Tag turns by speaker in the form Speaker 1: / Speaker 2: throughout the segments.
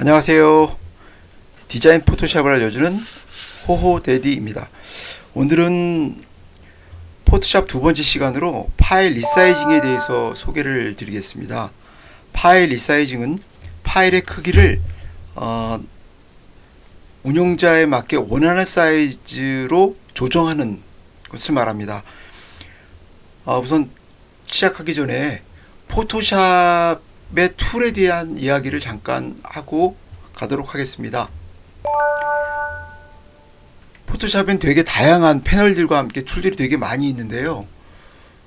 Speaker 1: 안녕하세요. 디자인 포토샵을 알려주는 호호데디입니다. 오늘은 포토샵 두 번째 시간으로 파일 리사이징에 대해서 소개를 드리겠습니다. 파일 리사이징은 파일의 크기를 운용자에 맞게 원하는 사이즈로 조정하는 것을 말합니다. 우선 시작하기 전에 포토샵의 툴에 대한 이야기를 잠깐 하고 가도록 하겠습니다. 포토샵엔 되게 다양한 패널들과 함께 툴들이 되게 많이 있는데요.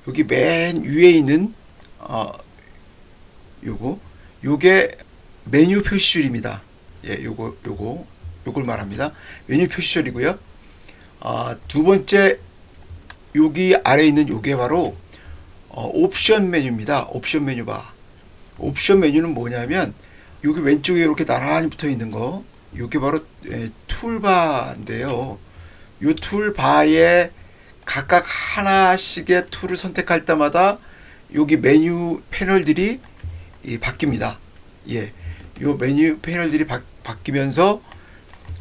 Speaker 1: 여기 맨 위에 있는 요게 메뉴 표시줄입니다. 예, 요걸 말합니다. 메뉴 표시줄이고요. 두 번째 여기 아래에 있는 요게 바로 옵션 메뉴입니다. 옵션 메뉴바. 옵션 메뉴는 뭐냐면 여기 왼쪽에 이렇게 나란히 붙어 있는 거, 요게 바로 툴바인데요. 요 툴바에 각각 하나씩의 툴을 선택할 때마다 여기 메뉴 패널들이 바뀝니다. 예, 요 메뉴 패널들이 바뀌면서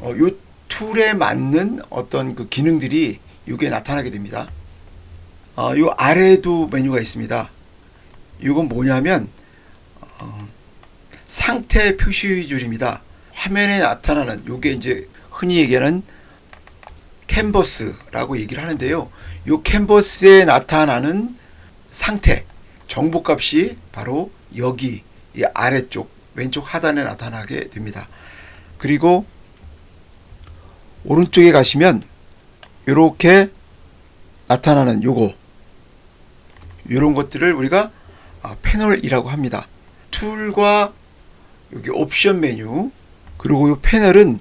Speaker 1: 요 툴에 맞는 어떤 그 기능들이 여기에 나타나게 됩니다. 요 아래에도 메뉴가 있습니다. 이건 뭐냐면 상태 표시줄입니다. 화면에 나타나는 요게 이제 흔히 얘기하는 캔버스라고 얘기를 하는데요. 요 캔버스에 나타나는 상태 정보값이 바로 여기 이 아래쪽 왼쪽 하단에 나타나게 됩니다. 그리고 오른쪽에 가시면 이렇게 나타나는 요런 것들을 우리가 패널이라고 합니다. 툴과 여기 옵션 메뉴 그리고 이 패널은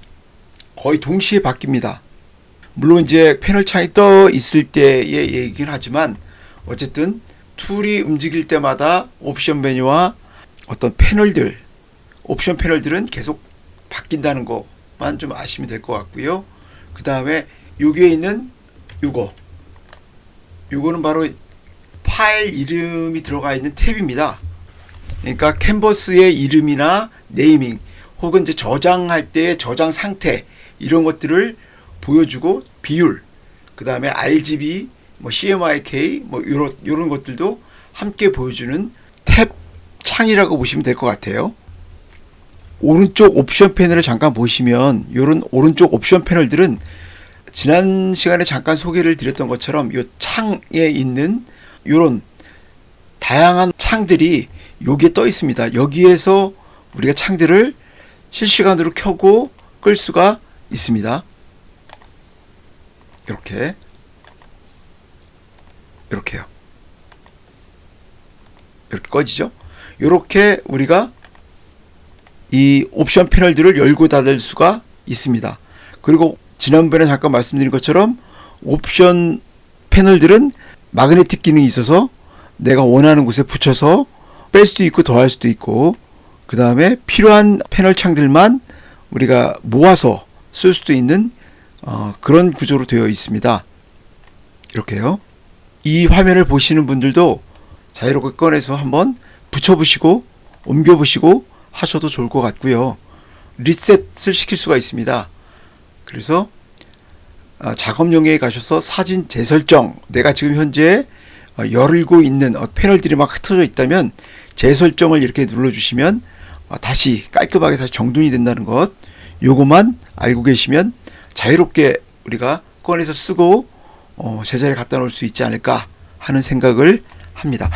Speaker 1: 거의 동시에 바뀝니다. 물론 이제 패널 창이 떠 있을 때의 얘기긴 하지만 어쨌든 툴이 움직일 때마다 옵션 메뉴와 어떤 패널들, 옵션 패널들은 계속 바뀐다는 것만 좀 아시면 될 것 같고요. 그 다음에 여기에 있는 요거는 바로 파일 이름이 들어가 있는 탭입니다. 그러니까 캔버스의 이름이나 네이밍 혹은 이제 저장할 때의 저장 상태 이런 것들을 보여주고 비율, 그 다음에 RGB, CMYK 요런 것들도 함께 보여주는 탭 창이라고 보시면 될 것 같아요. 오른쪽 옵션 패널을 잠깐 보시면 요런 오른쪽 옵션 패널들은 지난 시간에 잠깐 소개를 드렸던 것처럼 요 창에 있는 요런 다양한 창들이 여기에 떠 있습니다. 여기에서 우리가 창들을 실시간으로 켜고 끌 수가 있습니다. 이렇게요. 이렇게 꺼지죠. 이렇게 우리가 이 옵션 패널들을 열고 닫을 수가 있습니다. 그리고 지난번에 잠깐 말씀드린 것처럼 옵션 패널들은 마그네틱 기능이 있어서 내가 원하는 곳에 붙여서 뺄 수도 있고 더할 수도 있고, 그 다음에 필요한 패널 창들만 우리가 모아서 쓸 수도 있는 그런 구조로 되어 있습니다. 이렇게요. 이 화면을 보시는 분들도 자유롭게 꺼내서 한번 붙여보시고 옮겨보시고 하셔도 좋을 것 같고요. 리셋을 시킬 수가 있습니다. 그래서 작업용에 가셔서 사진 재설정, 내가 지금 현재 열고 있는 패널들이 막 흩어져 있다면 재설정을 이렇게 눌러주시면 다시 깔끔하게 다시 정돈이 된다는 것, 요것만 알고 계시면 자유롭게 우리가 꺼내서 쓰고 제자리에 갖다 놓을 수 있지 않을까 하는 생각을 합니다.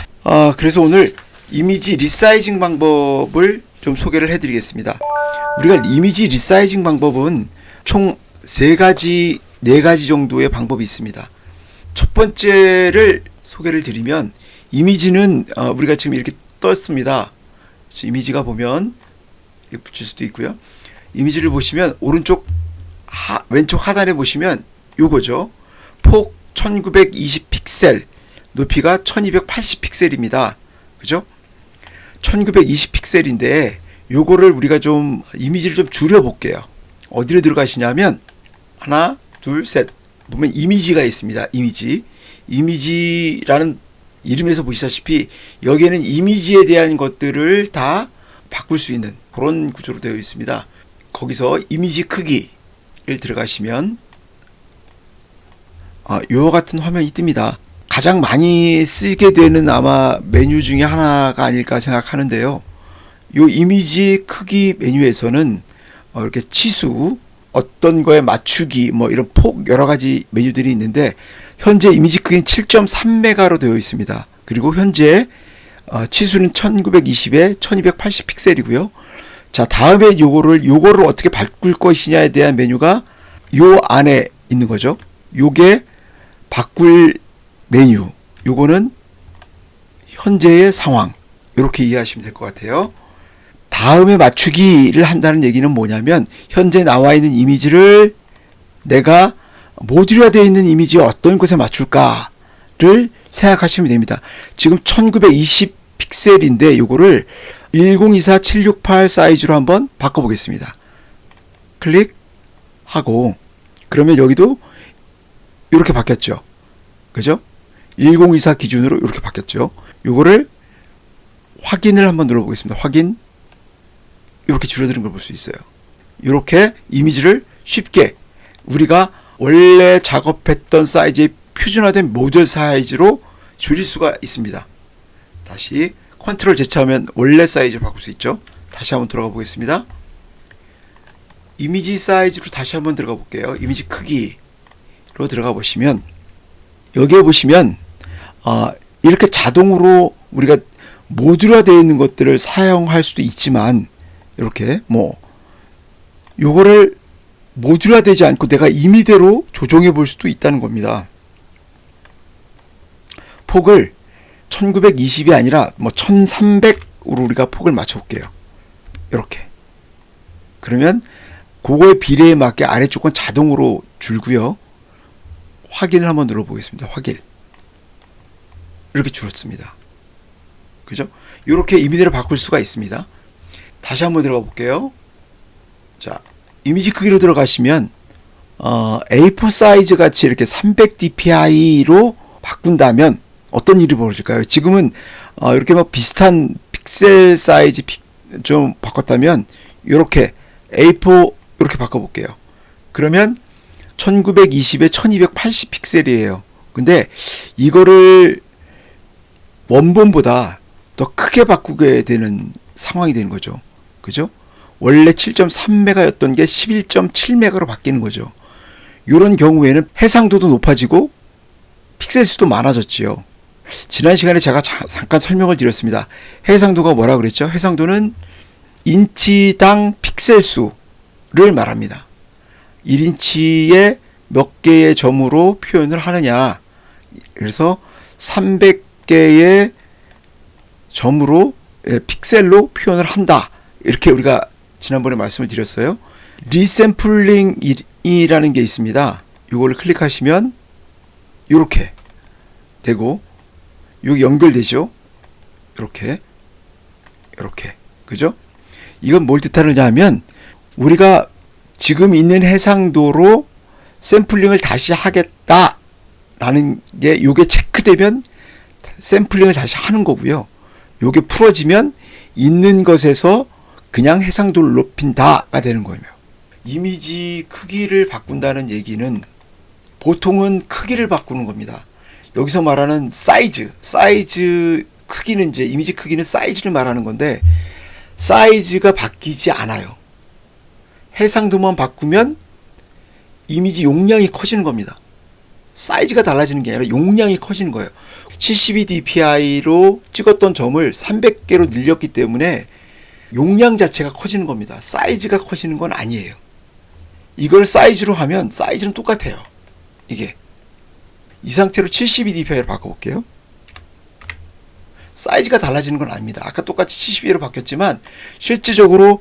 Speaker 1: 그래서 오늘 이미지 리사이징 방법을 좀 소개를 해드리겠습니다. 우리가 이미지 리사이징 방법은 총 3가지, 4가지 정도의 방법이 있습니다. 첫 번째를 소개를 드리면, 이미지는 우리가 지금 이렇게 떴습니다. 이미지가 보면 이렇게 붙일 수도 있고요. 이미지를 보시면 왼쪽 하단에 보시면 요거죠. 폭 1920 픽셀, 높이가 1280 픽셀입니다. 그죠? 1920 픽셀인데 요거를 우리가 좀 이미지를 좀 줄여 볼게요. 어디로 들어가시냐면 하나, 둘, 셋 보면 이미지가 있습니다. 이미지라는 이름에서 보시다시피 여기에는 이미지에 대한 것들을 다 바꿀 수 있는 그런 구조로 되어 있습니다. 거기서 이미지 크기를 들어가시면 이와 같은 화면이 뜹니다. 가장 많이 쓰게 되는 아마 메뉴 중에 하나가 아닐까 생각하는데요. 이 이미지 크기 메뉴에서는 이렇게 치수, 어떤 거에 맞추기, 뭐 이런 폭 여러 가지 메뉴들이 있는데 현재 이미지 크기는 7.3메가로 되어 있습니다. 그리고 현재 치수는 1920에 1280 픽셀이고요. 자, 다음에 요거를 어떻게 바꿀 것이냐에 대한 메뉴가 요 안에 있는 거죠. 요게 바꿀 메뉴. 요거는 현재의 상황. 이렇게 이해하시면 될 것 같아요. 다음에 맞추기를 한다는 얘기는 뭐냐면 현재 나와 있는 이미지를 내가 모듈화 되어 있는 이미지에 어떤 곳에 맞출까를 생각하시면 됩니다. 지금 1920 픽셀인데 요거를 1024-768 사이즈로 한번 바꿔보겠습니다. 클릭하고 그러면 여기도 이렇게 바뀌었죠. 그죠? 1024 기준으로 이렇게 바뀌었죠. 요거를 확인을 한번 눌러보겠습니다. 확인. 이렇게 줄어드는 걸 볼 수 있어요. 이렇게 이미지를 쉽게 우리가 원래 작업했던 사이즈의 표준화된 모델 사이즈로 줄일 수가 있습니다. 다시 컨트롤 제치하면 원래 사이즈로 바꿀 수 있죠. 다시 한번 들어가 보겠습니다. 이미지 사이즈로 다시 한번 들어가 볼게요. 이미지 크기로 들어가 보시면 여기에 보시면 이렇게 자동으로 우리가 모듈화 되어 있는 것들을 사용할 수도 있지만 이렇게 요거를 모듈화 되지 않고 내가 임의대로 조정해 볼 수도 있다는 겁니다. 폭을 1920이 아니라 1300으로 우리가 폭을 맞춰 볼게요. 이렇게. 그러면 그거의 비례에 맞게 아래쪽 건 자동으로 줄고요. 확인을 한번 눌러 보겠습니다. 확인. 이렇게 줄었습니다. 그죠? 이렇게 임의대로 바꿀 수가 있습니다. 다시 한번 들어가 볼게요. 자, 이미지 크기로 들어가시면 A4 사이즈 같이 이렇게 300dpi로 바꾼다면 어떤 일이 벌어질까요? 지금은 이렇게 비슷한 픽셀 사이즈 좀 바꿨다면 이렇게 A4 이렇게 바꿔볼게요. 그러면 1920에 1280 픽셀이에요. 근데 이거를 원본보다 더 크게 바꾸게 되는 상황이 되는 거죠. 그죠? 원래 7.3메가였던 게 11.7메가로 바뀌는 거죠. 이런 경우에는 해상도도 높아지고 픽셀 수도 많아졌지요. 지난 시간에 제가 잠깐 설명을 드렸습니다. 해상도가 뭐라 그랬죠? 해상도는 인치당 픽셀 수를 말합니다. 1인치에 몇 개의 점으로 표현을 하느냐. 그래서 300개의 점으로 픽셀로 표현을 한다. 이렇게 우리가 지난번에 말씀을 드렸어요. 리샘플링이라는 게 있습니다. 이걸 클릭하시면 이렇게 되고 여기 연결되죠. 이렇게 그죠? 이건 뭘 뜻하느냐 하면 우리가 지금 있는 해상도로 샘플링을 다시 하겠다라는 게 요게 체크되면 샘플링을 다시 하는 거고요. 요게 풀어지면 있는 것에서 그냥 해상도를 높인다가 되는 거예요. 이미지 크기를 바꾼다는 얘기는 보통은 크기를 바꾸는 겁니다. 여기서 말하는 사이즈 크기는 이제 이미지 크기는 사이즈를 말하는 건데 사이즈가 바뀌지 않아요. 해상도만 바꾸면 이미지 용량이 커지는 겁니다. 사이즈가 달라지는 게 아니라 용량이 커지는 거예요. 72dpi로 찍었던 점을 300개로 늘렸기 때문에 용량 자체가 커지는 겁니다. 사이즈가 커지는 건 아니에요. 이걸 사이즈로 하면 사이즈는 똑같아요. 이게 이 상태로 72dpi로 바꿔볼게요. 사이즈가 달라지는 건 아닙니다. 아까 똑같이 72로 바뀌었지만 실질적으로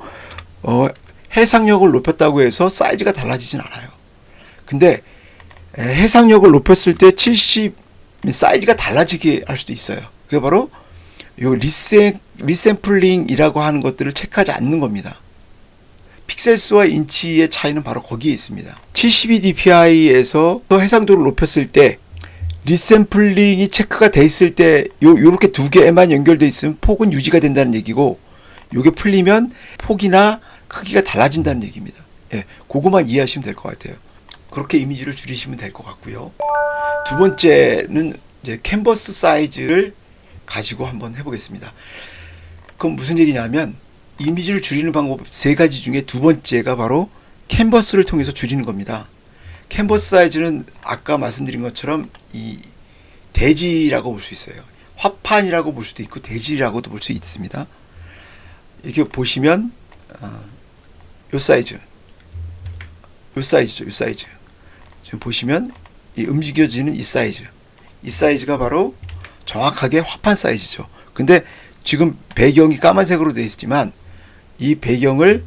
Speaker 1: 해상력을 높였다고 해서 사이즈가 달라지진 않아요. 근데 해상력을 높였을 때 사이즈가 달라지게 할 수도 있어요. 그게 바로 요 리샘플링이라고 하는 것들을 체크하지 않는 겁니다. 픽셀 수와 인치의 차이는 바로 거기에 있습니다. 72dpi에서 해상도를 높였을 때 리샘플링이 체크가 돼 있을 때 요렇게 두 개에만 연결돼 있으면 폭은 유지가 된다는 얘기고 요게 풀리면 폭이나 크기가 달라진다는 얘기입니다. 예, 그거만 이해하시면 될 것 같아요. 그렇게 이미지를 줄이시면 될 것 같고요. 두 번째는 이제 캔버스 사이즈를 가지고 한번 해보겠습니다. 그럼 무슨 얘기냐면 이미지를 줄이는 방법 세 가지 중에 두 번째가 바로 캔버스를 통해서 줄이는 겁니다. 캔버스 사이즈는 아까 말씀드린 것처럼 이 대지라고 볼 수 있어요. 화판이라고 볼 수도 있고 대지라고도 볼 수 있습니다. 이렇게 보시면 요 사이즈죠. 요 사이즈. 지금 보시면 이 움직여지는 이 사이즈가 바로 정확하게 화판 사이즈죠. 근데 지금 배경이 까만색으로 되어 있지만 이 배경을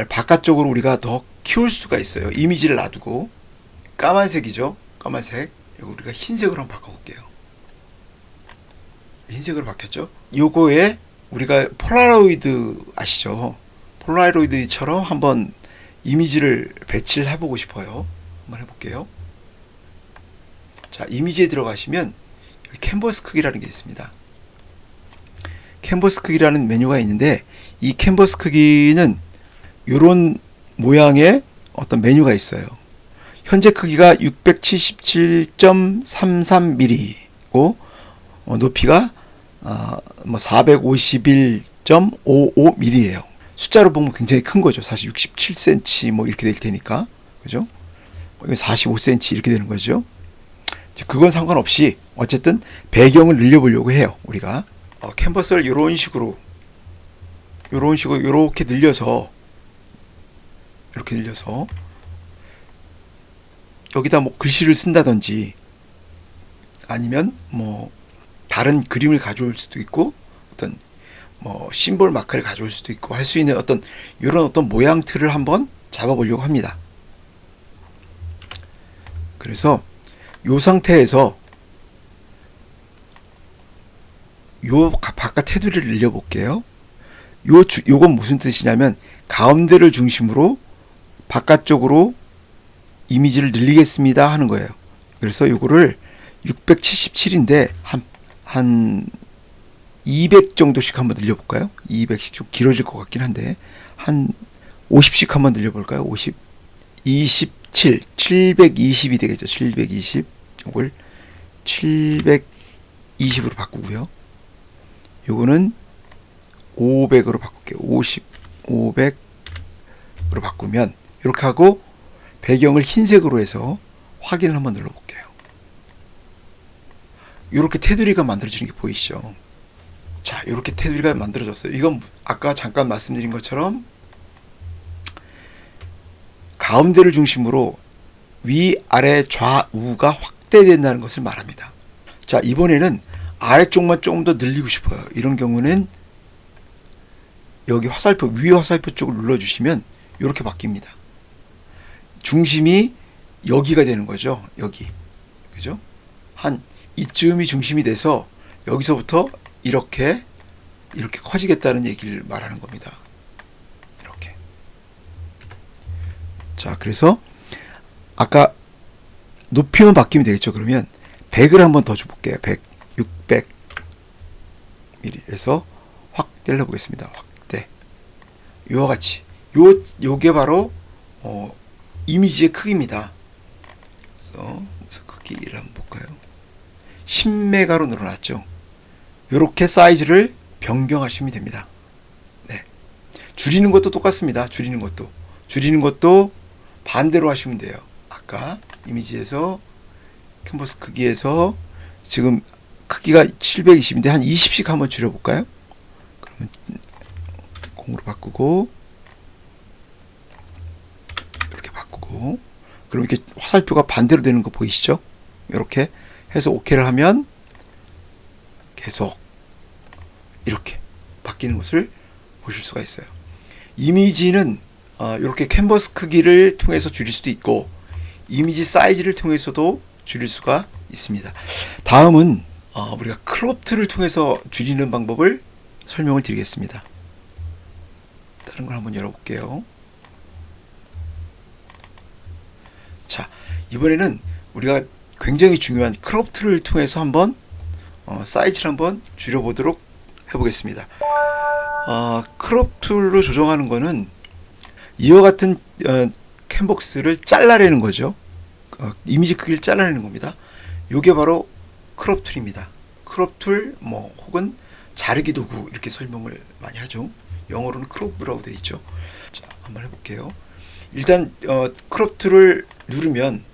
Speaker 1: 바깥쪽으로 우리가 더 키울 수가 있어요. 이미지를 놔두고 까만색이죠. 까만색. 이거 우리가 흰색으로 한번 바꿔볼게요. 흰색으로 바뀌었죠. 요거에 우리가 폴라로이드 아시죠? 폴라로이드처럼 한번 이미지를 배치를 해보고 싶어요. 한번 해볼게요. 자, 이미지에 들어가시면 여기 캔버스 크기라는 게 있습니다. 캔버스 크기라는 메뉴가 있는데 이 캔버스 크기는 이런 모양의 어떤 메뉴가 있어요. 현재 크기가 677.33mm고 높이가 451.55mm예요. 숫자로 보면 굉장히 큰 거죠. 사실 67cm 뭐 이렇게 될 테니까. 그죠? 45cm 이렇게 되는 거죠. 그건 상관없이 어쨌든 배경을 늘려보려고 해요. 우리가 캔버스를 이런 식으로 이렇게 늘려서 여기다 뭐 글씨를 쓴다든지 아니면 뭐 다른 그림을 가져올 수도 있고 어떤 뭐 심볼 마크를 가져올 수도 있고 할 수 있는 어떤 이런 어떤 모양 틀을 한번 잡아보려고 합니다. 그래서 이 상태에서 요 바깥 테두리를 늘려볼게요. 요건 무슨 뜻이냐면 가운데를 중심으로 바깥쪽으로 이미지를 늘리겠습니다 하는 거예요. 그래서 요거를 677인데 한 200 정도씩 한번 늘려볼까요? 200씩 좀 길어질 것 같긴 한데 한 50씩 한번 늘려볼까요? 50, 27, 720이 되겠죠. 720 요걸 720으로 바꾸고요. 요거는 500으로 바꿀게요. 50, 500으로 바꾸면 이렇게 하고 배경을 흰색으로 해서 확인을 한번 눌러볼게요. 이렇게 테두리가 만들어지는 게 보이시죠? 자, 이렇게 테두리가 만들어졌어요. 이건 아까 잠깐 말씀드린 것처럼 가운데를 중심으로 위아래 좌우가 확대된다는 것을 말합니다. 자, 이번에는 아래쪽만 조금 더 늘리고 싶어요. 이런 경우는 여기 화살표, 위 화살표 쪽을 눌러주시면 이렇게 바뀝니다. 중심이 여기가 되는 거죠. 여기. 그죠? 한 이쯤이 중심이 돼서 여기서부터 이렇게 커지겠다는 얘기를 말하는 겁니다. 이렇게. 자, 그래서 아까 높이만 바뀌면 되겠죠. 그러면 100을 한번 더 줘볼게요. 100, 600mm 해서 확대를 해보겠습니다. 확대. 이와 같이. 요게 바로 이미지의 크기입니다. 그래서 크기를 한번 볼까요? 10메가로 늘어났죠. 이렇게 사이즈를 변경하시면 됩니다. 네. 줄이는 것도 똑같습니다. 줄이는 것도 반대로 하시면 돼요. 아까 이미지에서 캔버스 크기에서 지금 크기가 720인데 한 20씩 한번 줄여볼까요? 그러면 0으로 바꾸고 이렇게 바꾸고 그럼 이렇게 화살표가 반대로 되는 거 보이시죠? 이렇게 해서 OK를 하면 계속 이렇게 바뀌는 것을 보실 수가 있어요. 이미지는 이렇게 캔버스 크기를 통해서 줄일 수도 있고 이미지 사이즈를 통해서도 줄일 수가 있습니다. 다음은 우리가 크롭트를 통해서 줄이는 방법을 설명을 드리겠습니다. 다른 걸 한번 열어볼게요. 자, 이번에는 우리가 굉장히 중요한 크롭트를 통해서 한번 사이즈를 한번 줄여보도록 해보겠습니다. 크롭 툴로 조정하는 거는 이와 같은 캔버스를 잘라내는 거죠. 이미지 크기를 잘라내는 겁니다. 요게 바로 크롭 툴입니다. 크롭 툴 뭐 혹은 자르기 도구 이렇게 설명을 많이 하죠. 영어로는 크롭이라고 되어 있죠. 자, 한번 해볼게요. 일단 크롭 툴을 누르면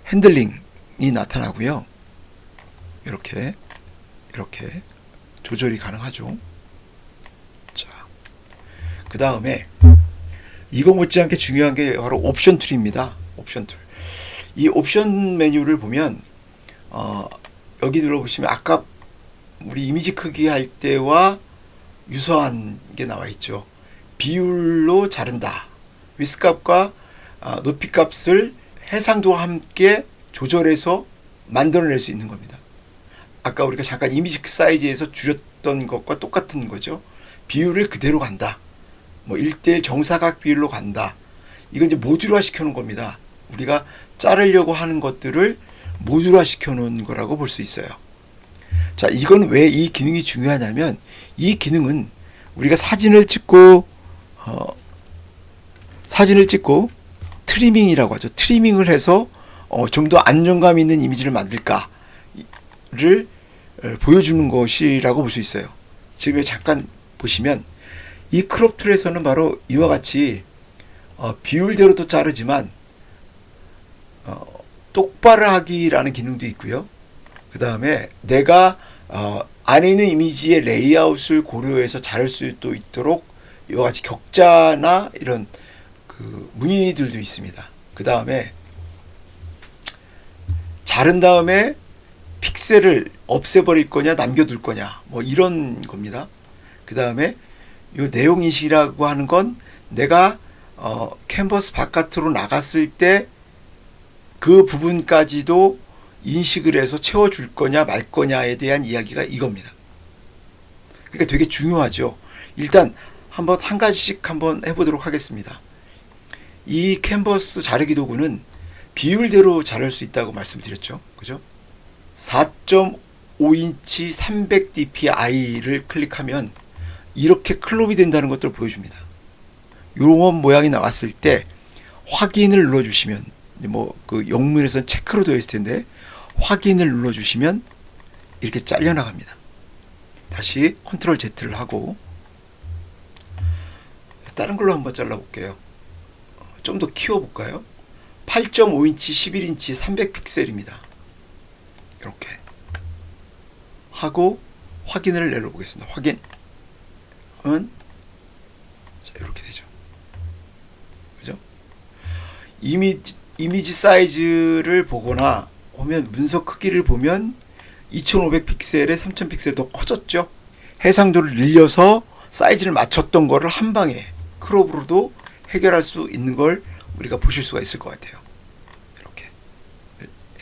Speaker 1: 핸들링이 나타나고요. 이렇게 조절이 가능하죠. 자, 그 다음에 이거 못지않게 중요한 게 바로 옵션 툴입니다. 옵션 툴. 이 옵션 메뉴를 보면 여기 들어보시면 아까 우리 이미지 크기 할 때와 유사한 게 나와 있죠. 비율로 자른다. 위스 값과 높이 값을 해상도와 함께 조절해서 만들어낼 수 있는 겁니다. 아까 우리가 잠깐 이미지 사이즈에서 줄였던 것과 똑같은 거죠. 비율을 그대로 간다. 뭐 1:1 정사각 비율로 간다. 이건 이제 모듈화 시켜 놓은 겁니다. 우리가 자르려고 하는 것들을 모듈화 시켜 놓은 거라고 볼 수 있어요. 자, 이건 왜 이 기능이 중요하냐면 이 기능은 우리가 사진을 찍고 트리밍이라고 하죠. 트리밍을 해서 좀 더 안정감 있는 이미지를 만들까를 보여주는 것이라고 볼 수 있어요. 지금 잠깐 보시면 이 크롭 툴에서는 바로 이와 같이 비율대로도 자르지만 똑바로 하기라는 기능도 있고요. 그 다음에 내가 안에 있는 이미지의 레이아웃을 고려해서 자를 수도 있도록 이와 같이 격자나 이런 그 무늬들도 있습니다. 그 다음에 자른 다음에 픽셀을 없애버릴 거냐 남겨둘 거냐 뭐 이런 겁니다. 그 다음에 이 내용 인식이라고 하는 건 내가 캔버스 바깥으로 나갔을 때 그 부분까지도 인식을 해서 채워줄 거냐 말 거냐에 대한 이야기가 이겁니다. 그러니까 되게 중요하죠. 일단 한번 한 가지씩 한번 해보도록 하겠습니다. 이 캔버스 자르기 도구는 비율대로 자를 수 있다고 말씀드렸죠. 그죠? 4.5인치 300dpi를 클릭하면 이렇게 클롭이 된다는 것들을 보여줍니다. 이런 모양이 나왔을 때 확인을 눌러주시면 뭐 그 영문에서는 체크로 되어 있을 텐데 확인을 눌러주시면 이렇게 잘려나갑니다. 다시 컨트롤 Z를 하고 다른 걸로 한번 잘라볼게요. 좀 더 키워볼까요? 8.5인치 11인치 300픽셀입니다. 이렇게 하고 확인을 내려보겠습니다. 확인은 자, 이렇게 되죠. 그죠? 이미지 사이즈를 보거나 보면 문서 크기를 보면 2500픽셀에 3000픽셀 더 커졌죠. 해상도를 늘려서 사이즈를 맞췄던 거를 한 방에 크롭으로도 해결할 수 있는 걸 우리가 보실 수가 있을 것 같아요. 이렇게.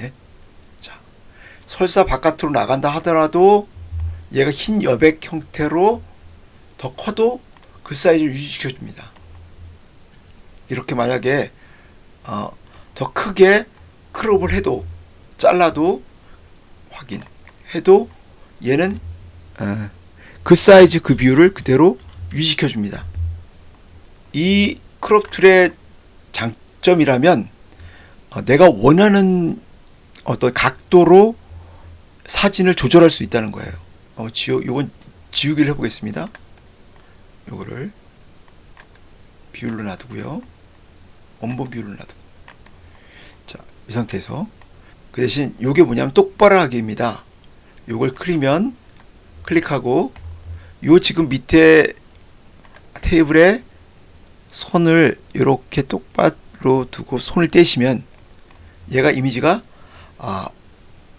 Speaker 1: 예? 자, 설사 바깥으로 나간다 하더라도 얘가 흰 여백 형태로 더 커도 그 사이즈를 유지시켜 줍니다. 이렇게 만약에 더 크게 크롭을 해도 잘라도 확인해도 얘는 그 사이즈 그 비율을 그대로 유지시켜 줍니다. 이 크롭 툴의 장점이라면 내가 원하는 어떤 각도로 사진을 조절할 수 있다는 거예요. 요건 지우기를 해보겠습니다. 요거를 비율로 놔두고요. 원본 비율로 놔두고. 자, 이 상태에서 그 대신 요게 뭐냐면 똑바로 하기입니다. 요걸 클릭하고 요 지금 밑에 테이블에 손을 이렇게 똑바로 두고 손을 떼시면 얘가 이미지가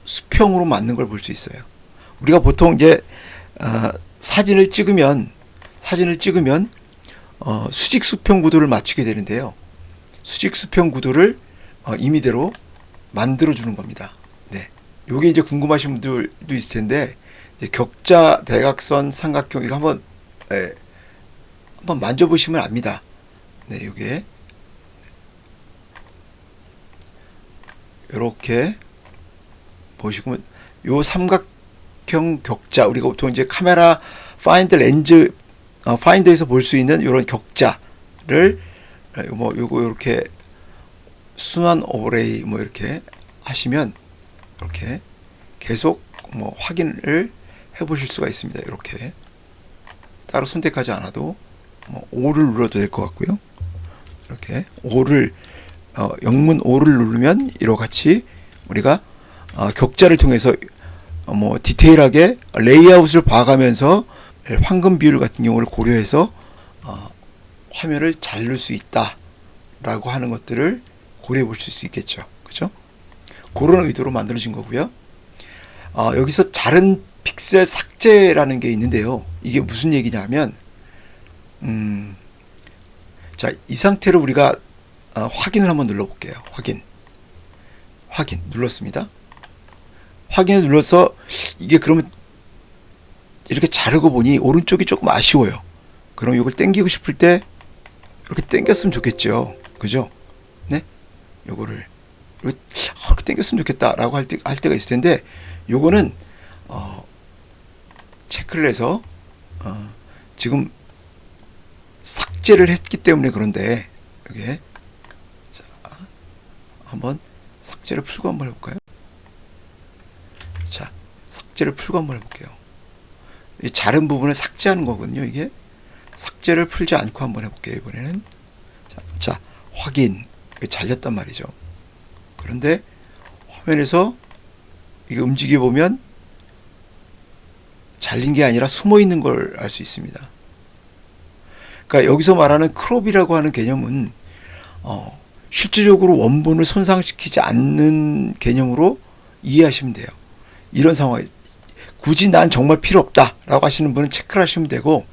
Speaker 1: 수평으로 맞는 걸 볼 수 있어요. 우리가 보통 이제 사진을 찍으면 수직 수평 구도를 맞추게 되는데요. 수직 수평 구도를 임의대로 만들어 주는 겁니다. 네. 요게 이제 궁금하신 분들도 있을 텐데 격자, 대각선, 삼각형 이거 한번 만져보시면 압니다. 네, 요게 요렇게 보시면 요 삼각형 격자 우리가 보통 이제 카메라 파인드 렌즈 파인더에서 볼 수 있는 이런 격자를 뭐 요거 이렇게 순환 오버레이 뭐 이렇게 하시면 이렇게 계속 뭐 확인을 해 보실 수가 있습니다. 이렇게 따로 선택하지 않아도 뭐 5를 눌러도 될 것 같고요. 이렇게 5를 영문 5를 누르면 이와 같이 우리가 격자를 통해서 뭐 디테일하게 레이아웃을 봐가면서 황금 비율 같은 경우를 고려해서 화면을 잘 넣을 수 있다 라고 하는 것들을 고려해 보실 수 있겠죠. 그죠? 그런 의도로 만들어진 거고요. 여기서 자른 픽셀 삭제라는 게 있는데요. 이게 무슨 얘기냐면 자, 이 상태로 우리가 확인을 한번 눌러 볼게요. 확인 눌렀습니다. 확인을 눌러서 이게 그러면 이렇게 자르고 보니 오른쪽이 조금 아쉬워요. 그럼 이걸 당기고 싶을 때 이렇게 당겼으면 좋겠죠. 그죠? 네? 요거를 이렇게 당겼으면 좋겠다라고 할 때가 있을 텐데 요거는 체크를 해서 지금 삭제를 했기 때문에 그런데 이게 자, 한번 삭제를 풀고 한번 해볼까요? 자, 삭제를 풀고 한번 해볼게요. 이 자른 부분을 삭제하는 거거든요. 이게 삭제를 풀지 않고 한번 해볼게요. 이번에는 자 확인 잘렸단 말이죠. 그런데 화면에서 이게 움직여 보면 잘린 게 아니라 숨어 있는 걸 알 수 있습니다. 그러니까 여기서 말하는 크롭이라고 하는 개념은 실질적으로 원본을 손상시키지 않는 개념으로 이해하시면 돼요. 이런 상황에 굳이 난 정말 필요 없다 라고 하시는 분은 체크를 하시면 되고,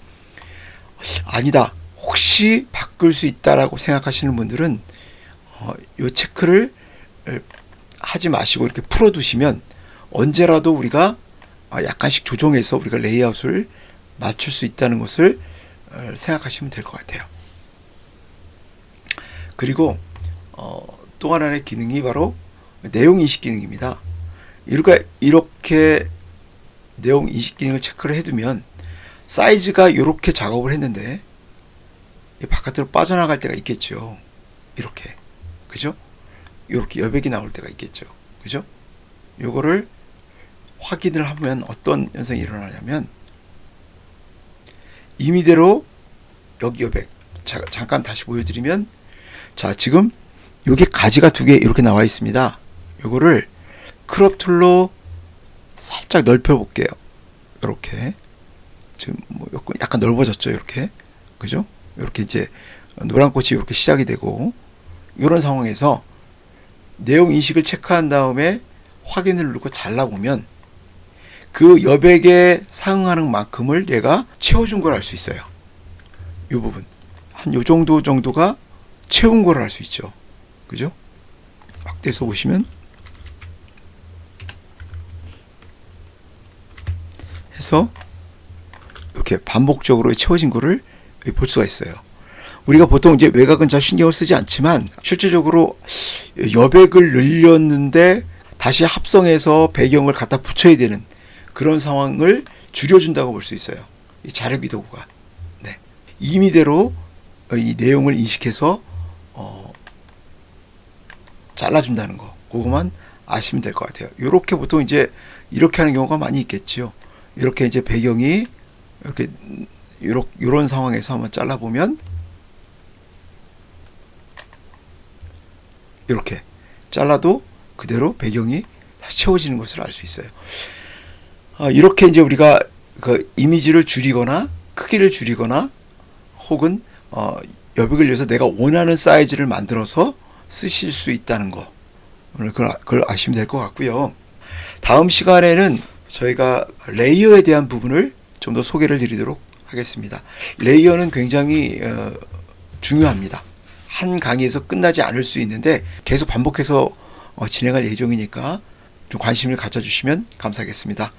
Speaker 1: 아니다 혹시 바꿀 수 있다라고 생각하시는 분들은 이 체크를 하지 마시고 이렇게 풀어두시면 언제라도 우리가 약간씩 조정해서 우리가 레이아웃을 맞출 수 있다는 것을 생각하시면 될 것 같아요. 그리고 또 하나의 기능이 바로 내용 인식 기능입니다. 이렇게 내용 인식 기능을 체크를 해두면 사이즈가 이렇게 작업을 했는데 바깥으로 빠져나갈 때가 있겠죠. 이렇게, 그죠? 이렇게 여백이 나올 때가 있겠죠. 그죠? 요거를 확인을 하면 어떤 현상이 일어나냐면 임의대로 여기 여백, 잠깐 다시 보여드리면, 자 지금 여기 가지가 두 개 이렇게 나와 있습니다. 요거를 크롭 툴로 살짝 넓혀 볼게요. 이렇게 지금 뭐 약간 넓어졌죠. 이렇게, 그죠? 이렇게 이제 노란 꽃이 이렇게 시작이 되고, 이런 상황에서 내용 인식을 체크한 다음에 확인을 누르고 잘라보면 그 여백에 상응하는 만큼을 얘가 채워준 걸 알 수 있어요. 이 부분 한 요 정도가 채운 걸 알 수 있죠. 그죠? 확대해서 보시면 해서 이렇게 반복적으로 채워진 거를 볼 수가 있어요. 우리가 보통 이제 외곽은 잘 신경을 쓰지 않지만 실질적으로 여백을 늘렸는데 다시 합성해서 배경을 갖다 붙여야 되는 그런 상황을 줄여준다고 볼 수 있어요. 이 자르기 도구가. 네. 임의대로 이 내용을 인식해서 잘라준다는 거. 그거만 아시면 될 것 같아요. 이렇게 보통 이제 이렇게 하는 경우가 많이 있겠죠. 이렇게 이제 배경이 이렇게 이런 상황에서 한번 잘라보면 이렇게 잘라도 그대로 배경이 다시 채워지는 것을 알 수 있어요. 이렇게 이제 우리가 그 이미지를 줄이거나 크기를 줄이거나 혹은 여백을 위해서 내가 원하는 사이즈를 만들어서 쓰실 수 있다는 거, 오늘 그걸 아시면 될 것 같고요. 다음 시간에는 저희가 레이어에 대한 부분을 좀 더 소개를 드리도록 하겠습니다. 레이어는 굉장히 중요합니다. 한 강의에서 끝나지 않을 수 있는데 계속 반복해서 진행할 예정이니까 좀 관심을 가져주시면 감사하겠습니다.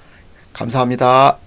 Speaker 1: 감사합니다.